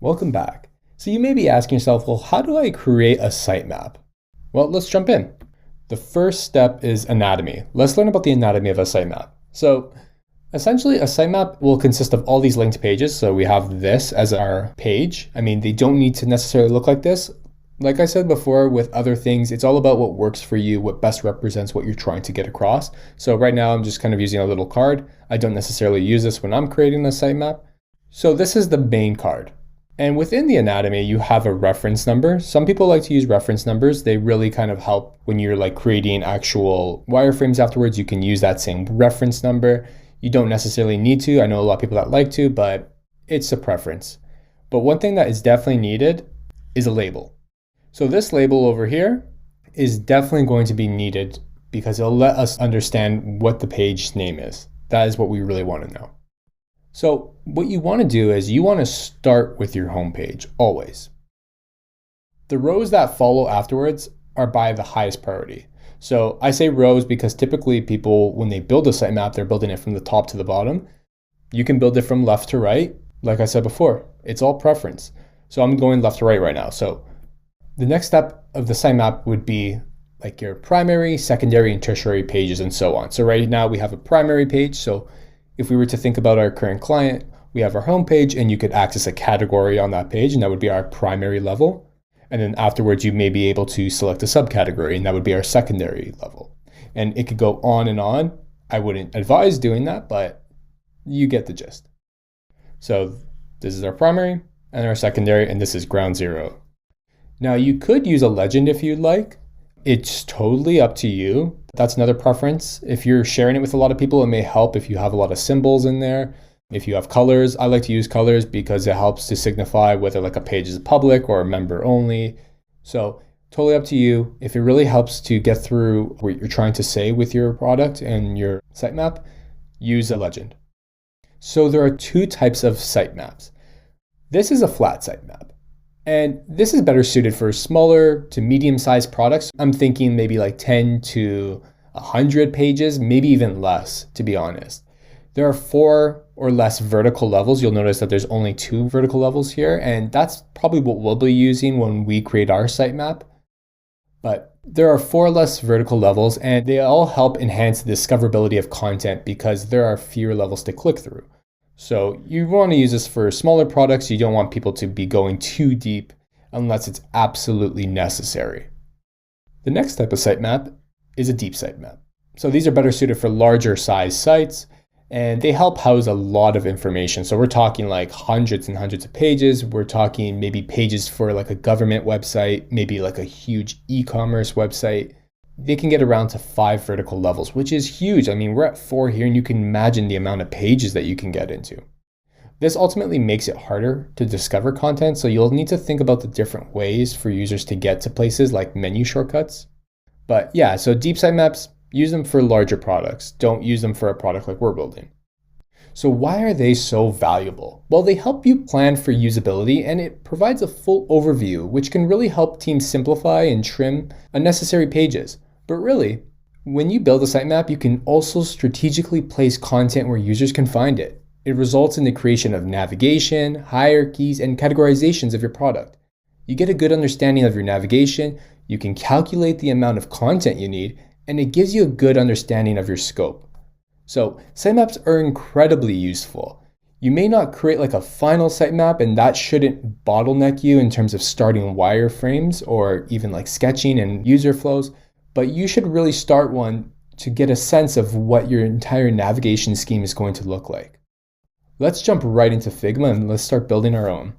Welcome back. So you may be asking yourself, well, how do I create a sitemap? Well, let's jump in. The first step is anatomy. Let's learn about the anatomy of a sitemap. So essentially, a sitemap will consist of all these linked pages. So we have this as our page. I mean, they don't need to necessarily look like this. Like I said before, with other things, it's all about what works for you, what best represents what you're trying to get across. So right now, I'm just kind of using a little card. I don't necessarily use this when I'm creating a sitemap. So this is the main card. And within the anatomy, you have a reference number. Some people like to use reference numbers. They really kind of help when you're like creating actual wireframes afterwards. You can use that same reference number. You don't necessarily need to. I know a lot of people that like to, but it's a preference. But one thing that is definitely needed is a label. So this label over here is definitely going to be needed because it'll let us understand what the page name is. That is what we really want to know. So what you want to do is you want to start with your home page always. The rows that follow afterwards are by the highest priority. So I say rows because typically people, when they build a sitemap, they're building it from the top to the bottom. You can build it from left to right. Like I said before, it's all preference. So I'm going left to right now. So the next step of the sitemap would be like your primary, secondary, and tertiary pages and so on. So right now we have a primary page. So if we were to think about our current client, we have our home page and you could access a category on that page and that would be our primary level. And then afterwards, you may be able to select a subcategory and that would be our secondary level. And it could go on and on. I wouldn't advise doing that, but you get the gist. So this is our primary and our secondary, and this is ground zero. Now you could use a legend if you'd like. It's totally up to you. That's another preference. If you're sharing it with a lot of people, it may help if you have a lot of symbols in there. If you have colors, I like to use colors because it helps to signify whether like a page is public or a member only. So totally up to you. If it really helps to get through what you're trying to say with your product and your sitemap, use a legend. So there are two types of sitemaps. This is a flat sitemap. And this is better suited for smaller to medium-sized products. I'm thinking maybe like 10 to 100 pages, maybe even less, to be honest. There are 4 or less vertical levels. You'll notice that there's only 2 vertical levels here, and that's probably what we'll be using when we create our sitemap. But there are 4 less vertical levels, and they all help enhance the discoverability of content because there are fewer levels to click through. So you want to use this for smaller products. You don't want people to be going too deep unless it's absolutely necessary. The next type of sitemap is a deep sitemap. So these are better suited for larger size sites, and they help house a lot of information. So we're talking like hundreds and hundreds of pages. We're talking maybe pages for like a government website, maybe like a huge e-commerce website. They can get around to 5 vertical levels, which is huge. I mean, we're at 4 here, and you can imagine the amount of pages that you can get into. This ultimately makes it harder to discover content, so you'll need to think about the different ways for users to get to places like menu shortcuts. But yeah, so deep sitemaps, use them for larger products. Don't use them for a product like we're building. So why are they so valuable? Well, they help you plan for usability, and it provides a full overview, which can really help teams simplify and trim unnecessary pages. But really, when you build a sitemap, you can also strategically place content where users can find it. It results in the creation of navigation, hierarchies, and categorizations of your product. You get a good understanding of your navigation, you can calculate the amount of content you need, and it gives you a good understanding of your scope. So sitemaps are incredibly useful. You may not create like a final sitemap, and that shouldn't bottleneck you in terms of starting wireframes or even like sketching and user flows, but you should really start one to get a sense of what your entire navigation scheme is going to look like. Let's jump right into Figma and let's start building our own.